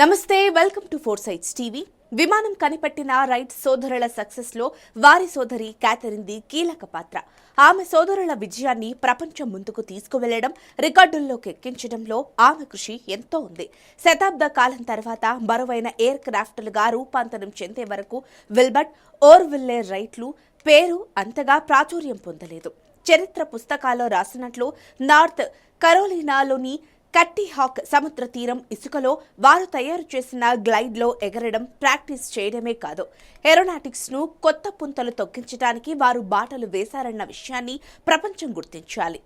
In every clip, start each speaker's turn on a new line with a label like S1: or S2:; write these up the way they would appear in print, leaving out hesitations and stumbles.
S1: నమస్తే, welcome to Four Sights TV. విమానం కనిపెట్టిన రైట్ సోదరుల సక్సెస్ లో వారి సోదరి క్యాథరిన్ది కీలక పాత్ర. ఆమె సోదరుల విజయాన్ని ప్రపంచం ముందుకు తీసుకువెళ్లడం, రికార్డుల్లోకి ఎక్కించడంలో ఆమె కృషి ఎంతో ఉంది. శతాబ్ద కాలం తర్వాత మరువైన ఎయిర్ క్రాఫ్ట్లుగా రూపాంతరం చెందే వరకు విల్బర్ట్ ఓర్విల్లే రైట్లు పేరు అంతగా ప్రాచుర్యం పొందలేదు. చరిత్ర పుస్తకాల్లో రాసినట్లు నార్త్ కరోలినాలోని కట్టి హాక్ సముద్ర తీరం ఇసుకలో వారు తయారు చేసిన గ్లైడ్లో ఎగరడం ప్రాక్టీస్ చేయడమే కాదు, ఏరోనాటిక్స్ను కొత్త పుంతలు తొక్కించడానికి వారు బాటలు వేశారన్న విషయాన్ని ప్రపంచం గుర్తించాలి.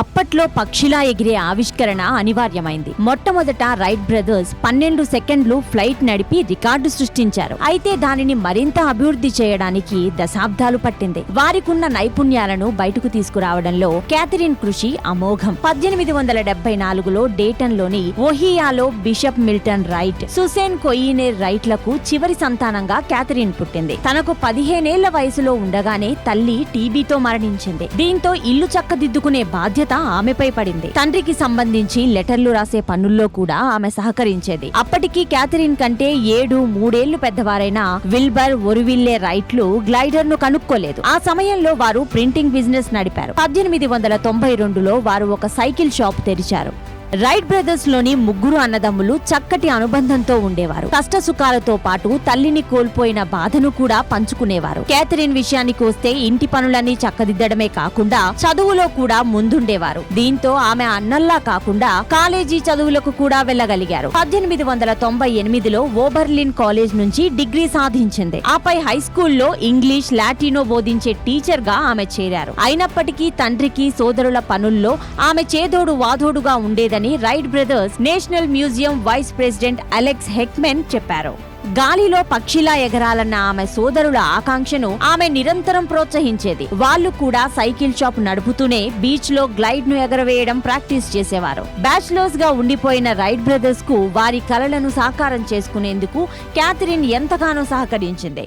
S2: అప్పట్లో పక్షిలా ఎగిరే ఆవిష్కరణ అనివార్యమైంది. మొట్టమొదట రైట్ బ్రదర్స్ 12 సెకండ్లు ఫ్లైట్ నడిపి రికార్డు సృష్టించారు. అయితే దానిని మరింత అభివృద్ధి చేయడానికి దశాబ్దాలు పట్టింది. వారికున్న నైపుణ్యాలను బయటకు తీసుకురావడంలో క్యాథరిన్ కృషి అమోఘం. 1874లో డేటన్లోని ఓహియాలో బిషప్ మిల్టన్ రైట్, సుసేన్ కొయినేర్ రైట్లకు చివరి సంతానంగా క్యాథరిన్ పుట్టింది. తనకు 15 ఏళ్ల వయసులో ఉండగానే తల్లి టీబీతో మరణించింది. దీంతో ఇల్లు చక్కదిద్దుకునే బాధ్యత ఆమెపై పడింది. తండ్రికి సంబంధించి లెటర్లు రాసే పనుల్లో కూడా ఆమె సహకరించేది. అప్పటికి క్యాథరిన్ కంటే 3 ఏళ్లు పెద్దవారైన విల్బర్ ఒరువిల్లే రైట్లు గ్లైడర్ ను కనుక్కోలేదు. ఆ సమయంలో వారు ప్రింటింగ్ బిజినెస్ నడిపారు. 1892లో వారు ఒక సైకిల్ షాప్ తెరిచారు. రైట్ బ్రదర్స్ లోని 3 అన్నదమ్ములు చక్కటి అనుబంధంతో ఉండేవారు. కష్ట సుఖాలతో పాటు తల్లిని కోల్పోయిన బాధను కూడా పంచుకునేవారు. క్యాథరిన్ విషయానికి వస్తే ఇంటి పనులన్నీ చక్కదిద్దడమే కాకుండా చదువులో కూడా ముందుండేవారు. దీంతో ఆమె అన్నల్లా కాకుండా కాలేజీ చదువులకు కూడా వెళ్లగలిగారు. 1898లో ఓబర్లిన్ కాలేజ్ నుంచి డిగ్రీ సాధించింది. ఆపై హై స్కూల్లో ఇంగ్లీష్, లాటినో బోధించే టీచర్ గా ఆమె చేరారు. అయినప్పటికీ తండ్రికి సోదరుల పనుల్లో ఆమె చేదోడు వాదోడుగా ఉండేదని Wright Brothers National Museum vice president Alex Heckman చెప్పారు. గాలిలో పక్షిలా ఎగరాలన్న ఆమె సోదరుల ఆకాంక్షను ఆమె నిరంతరం ప్రోత్సహించేది. వాళ్లు కూడా సైకిల్ షాప్ నడుపుతూనే బీచ్ లో గ్లైడ్ ను ఎగరవేయడం ప్రాక్టీస్ చేసేవారు. బ్యాచిలర్స్ గా ఉండిపోయిన రైట్ బ్రదర్స్ కు వారి కలలను సాకారం చేసుకునేందుకు క్యాథరిన్ ఎంతగానో సహకరించింది.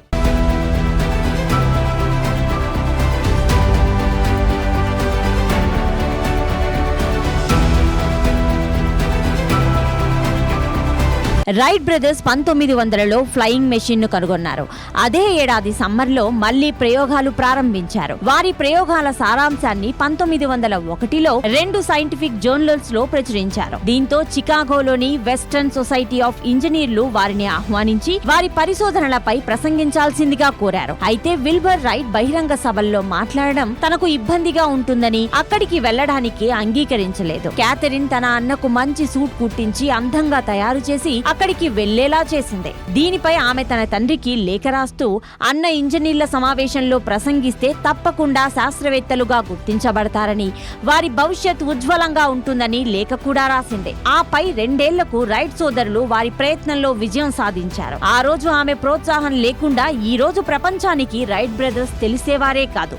S2: రైట్ బ్రదర్స్ 1900లో ఫ్లయింగ్ మెషిన్ ను కనుగొన్నారు. అదే ఏడాది సమ్మర్లో మళ్లీ ప్రయోగాలు ప్రారంభించారు. వారి ప్రయోగాల సారాంశాన్ని 1901లో 2 సైంటిఫిక్ జర్నల్స్ లో ప్రచురించారు. దీంతో చికాగోలోని వెస్టర్న్ సొసైటీ ఆఫ్ ఇంజనీర్లు వారిని ఆహ్వానించి వారి పరిశోధనలపై ప్రసంగించాల్సిందిగా కోరారు. అయితే విల్బర్ రైట్ బహిరంగ సభల్లో మాట్లాడడం తనకు ఇబ్బందిగా ఉంటుందని అక్కడికి వెళ్లడానికి అంగీకరించలేదు. క్యాథరిన్ తన అన్నకు మంచి సూట్ కుట్టించి అందంగా తయారు చేసి అక్కడికి వెళ్లేలా చేసింది. దీనిపై ఆమె తన తండ్రికి లేఖ రాస్తూ అన్న ఇంజనీర్ల సమావేశంలో ప్రసంగిస్తే తప్పకుండా శాస్త్రవేత్తలుగా గుర్తించబడతారని, వారి భవిష్యత్ ఉజ్వలంగా ఉంటుందని లేఖ కూడా రాసింది. ఆపై 2 ఏళ్లకు రైట్ సోదరులు వారి ప్రయత్నంలో విజయం సాధించారు. ఆ రోజు ఆమె ప్రోత్సాహం లేకుండా ఈ రోజు ప్రపంచానికి రైట్ బ్రదర్స్ తెలిసేవారే కాదు.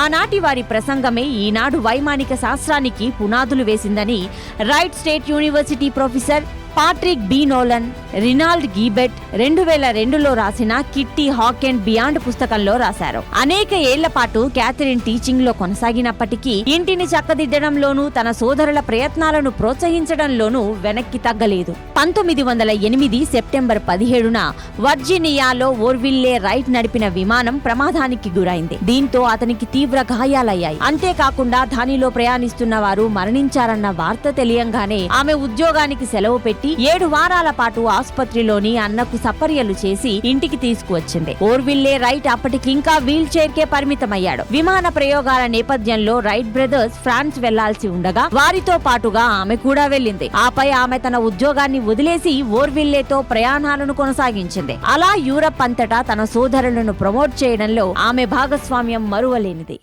S2: ఆనాటి వారి ప్రసంగమే ఈనాడు వైమానిక శాస్త్రానికి పునాదులు వేసిందని Wright State University professor Patrick B Nolan, రినాల్డ్ గీబెట్ 2002లో రాసిన కిట్టి హాక్ అండ్ బియాండ్ పుస్తకంలో రాశారు. అనేక ఏళ్ల పాటు క్యాథరిన్ టీచింగ్ లో కొనసాగినప్పటికీ ఇంటిని చక్కదిద్దడంలోనూ తన సోదరుల ప్రయత్నాలను ప్రోత్సహించడంలోనూ వెనక్కి తగ్గలేదు. 1908 సెప్టెంబర్ 17న వర్జీనియాలో ఓర్విల్లే రైట్ నడిపిన విమానం ప్రమాదానికి గురైంది. దీంతో అతనికి తీవ్ర గాయాలయ్యాయి. అంతేకాకుండా దానిలో ప్రయాణిస్తున్న వారు మరణించారన్న వార్త తెలియంగానే ఆమె ఉద్యోగానికి సెలవు పెట్టి 7 వారాల పాటు ఆసుపత్రిలోని అన్నకు సపర్యలు చేసి ఇంటికి తీసుకువచ్చింది. ఓర్విల్లే రైట్ అప్పటికింకా వీల్ చైర్ కే పరిమితమయ్యాడు. విమాన ప్రయోగాల నేపథ్యంలో రైట్ బ్రదర్స్ ఫ్రాన్స్ వెళ్లాల్సి ఉండగా వారితో పాటుగా ఆమె కూడా వెళ్ళింది. ఆపై ఆమె తన ఉద్యోగాన్ని వదిలేసి ఓర్విల్లేతో ప్రయాణాలను కొనసాగించింది. అలా యూరప్ అంతటా తన సోదరులను ప్రమోట్ చేయడంలో ఆమె భాగస్వామ్యం మరువలేనిది.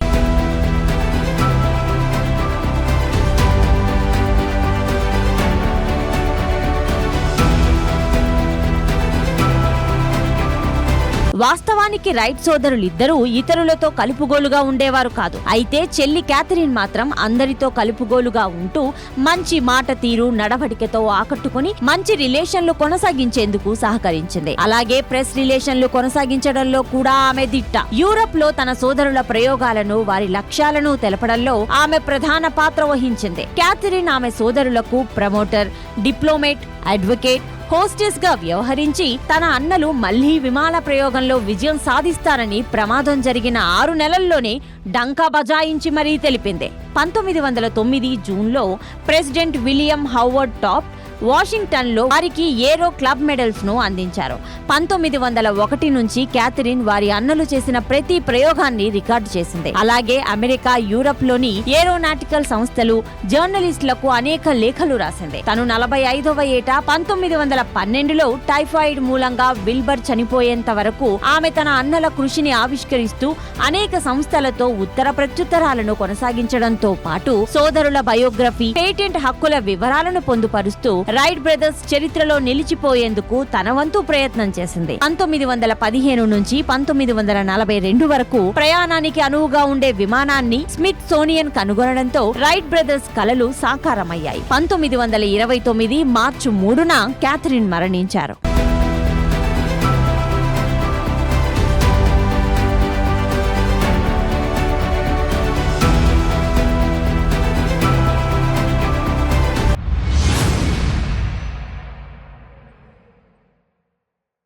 S2: వాస్తవానికి వాస్తవానికి రైట్ సోదరులిద్దరూ ఇతరులతో కలుపుగోలుగా ఉండేవారు కాదు. అయితే చెల్లి క్యాథరిన్ మాత్రం అందరితో కలుపుగోలుగా ఉంటూ మంచి మాట తీరు నడవడికతో ఆకట్టుకుని మంచి రిలేషన్లు కొనసాగించేందుకు సహకరించింది. అలాగే ప్రెస్ రిలేషన్లు కొనసాగించడంలో కూడా ఆమె దిట్ట. యూరప్ లో తన సోదరుల ప్రయోగాలను వారి లక్ష్యాలను తెలపడంలో ఆమె ప్రధాన పాత్ర వహించింది. క్యాథరిన్ ఆమె సోదరులకు ప్రమోటర్, డిప్లొమేట్, అడ్వకేట్, హోస్టెస్ గా వ్యవహరించి తన అన్నలు మళ్లీ విమాన ప్రయోగంలో విజయం సాధిస్తారని ప్రమాదం జరిగిన 6 నెలల్లోనే డంకా బజాయించి మరీ తెలిపింది. 1909 జూన్లో ప్రెసిడెంట్ విలియం హౌవర్డ్ టాప్ వాషింగ్టన్ లో వారికి ఏరో క్లబ్ మెడల్స్ ను అందించారు. 1901 నుంచి క్యాథరిన్ వారి అన్నలు చేసిన ప్రతి ప్రయోగాన్ని రికార్డు చేసింది. అలాగే అమెరికా, యూరప్ లోని ఏరోనాటికల్ సంస్థలు, జర్నలిస్టులకు అనేక లేఖలు రాసింది. తను 45వ ఏట 1912లో టైఫాయిడ్ మూలంగా విల్బర్ చనిపోయేంత వరకు ఆమె తన అన్నల కృషిని ఆవిష్కరిస్తూ అనేక సంస్థలతో ఉత్తర ప్రత్యుత్తరాలను కొనసాగించడంతో పాటు సోదరుల బయోగ్రఫీ, పేటెంట్ హక్కుల వివరాలను పొందుపరుస్తూ రైట్ బ్రదర్స్ చరిత్రలో నిలిచిపోయేందుకు తన వంతు ప్రయత్నం చేసింది. 1915 నుంచి 1942 వరకు ప్రయాణానికి అనువుగా ఉండే విమానాన్ని స్మిత్సోనియన్ కనుగొనడంతో రైట్ బ్రదర్స్ కలలు సాకారమయ్యాయి. 1929 మార్చి 3న క్యాథరిన్ మరణించారు.